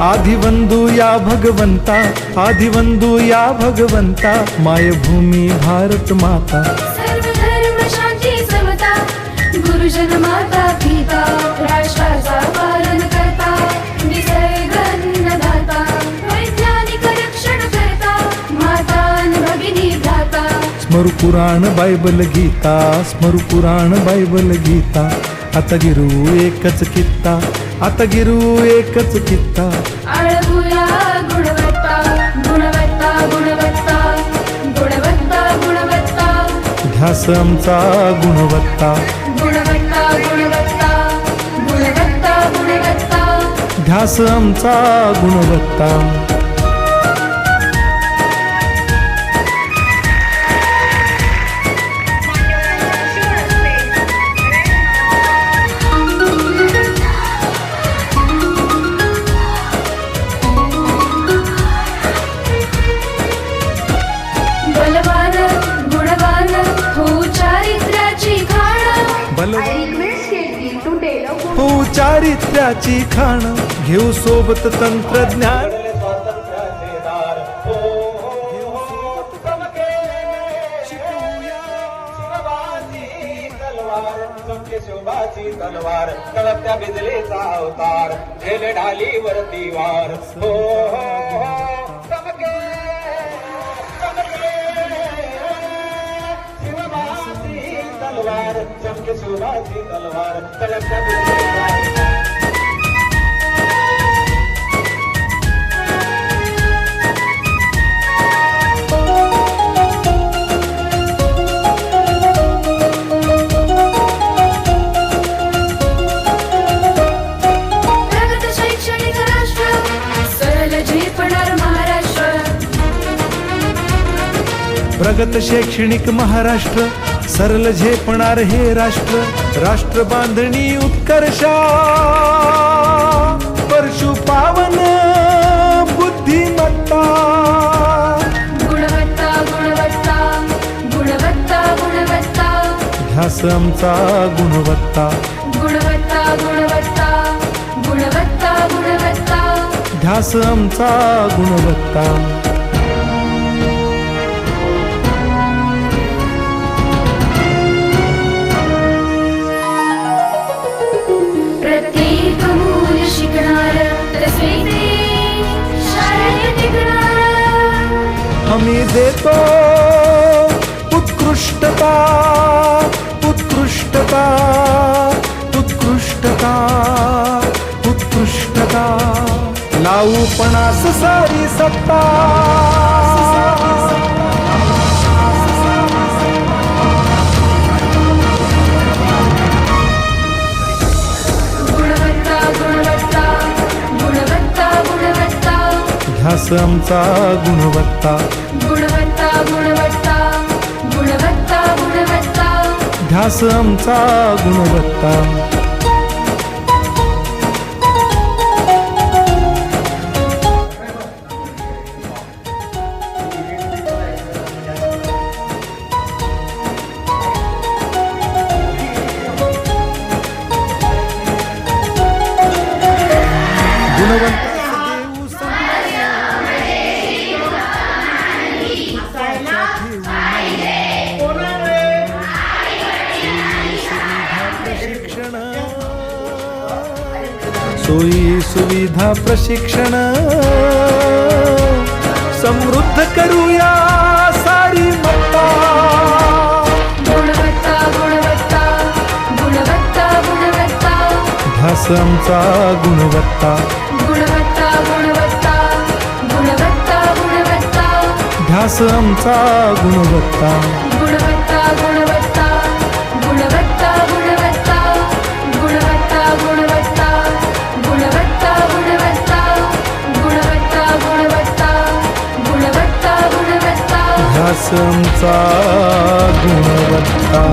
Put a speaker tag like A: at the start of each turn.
A: आदिवंदू या भगवंता, आदिवंदू या भगवंता, मायभूमी भारत माता।
B: सर्व धर्म शांती समता, गुरुजन माता पिता, राष्ट्राचा पालन करता, निसर्ग अन्नदाता, वैज्ञानिक रक्षण करता, माता अन भगिनी भ्राता।
A: स्मरू पुराण बायबल गीता, स्मरू पुराण बायबल गीता, आता गिरू एकच कित्ता, आता गिरू एकच कित्ता।
B: आळवूया गुणवत्ता, गुणवत्ता, गुणवत्ता, गुणवत्ता, गुणवत्ता,
A: ध्यास आमचा गुणवत्ता,
B: गुणवत्ता, गुणवत्ता, गुणवत्ता, गुणवत्ता।
A: ध्यास आमचा गुणवत्ता।
B: बलवान गुणवान हो चारित्र्याची खाण,
A: हो चारित्र्याची खाण, घेऊ सोबत तंत्रज्ञान,
C: शिवबाची तलवार, तळपत्या बिजलीचा अवतार, झेल ढालीवरती वार। हो चमके चमके शिवबाची तलवार, चमके शिवबाची तलवार, तळपत्या बिजलीचा
A: प्रगत शैक्षणिक महाराष्ट्र, सरल झेपणार हे राष्ट्र, राष्ट्र बांधणी उत्कर्षा, परशु पावन बुद्धिमत्ता।
B: गुणवत्ता, गुणवत्ता, गुणवत्ता, गुणवत्ता,
A: ध्यास आमचा गुणवत्ता,
B: गुणवत्ता, गुणवत्ता, गुणवत्ता, गुणवत्ता।
A: ध्यास आमचा गुणवत्ता।
B: प्रत्येक मूल शिकणार, तसे शाळेत टिकणार।
A: हमी देतो उत्कृष्टता, उत्कृष्टता, उत्कृष्टता, उत्कृष्टता, लावू पणास सारी सत्ता।
B: गुणवत्ता, गुणवत्ता, गुणवत्ता, गुणवत्ता,
A: ध्यास आमचा गुणवत्ता,
B: गुणवत्ता, गुणवत्ता, गुणवत्ता, गुणवत्ता।
A: ध्यास आमचा गुणवत्ता। गुणवंत सोयी सुविधा प्रशिक्षण, समृद्ध करूया सारी मत्ता।
B: गुणवत्ता, गुणवत्ता, गुणवत्ता, गुणवत्ता,
A: ध्यास आमचा गुणवत्ता,
B: गुणवत्ता, गुणवत्ता, गुणवत्ता, गुणवत्ता,
A: ध्यास आमचा गुणवत्ता।
B: गुणवत्ता, गुणवत्ता, गुणवत्ता, गुणवत्ता, गुणवत्ता, गुणवत्ता, गुणवत्ता, गुणवत्ता, गुणवत्ता, गुणवत्ता, गुणवत्ता, गुणवत्ता।
A: ध्यास आमचा गुणवत्ता।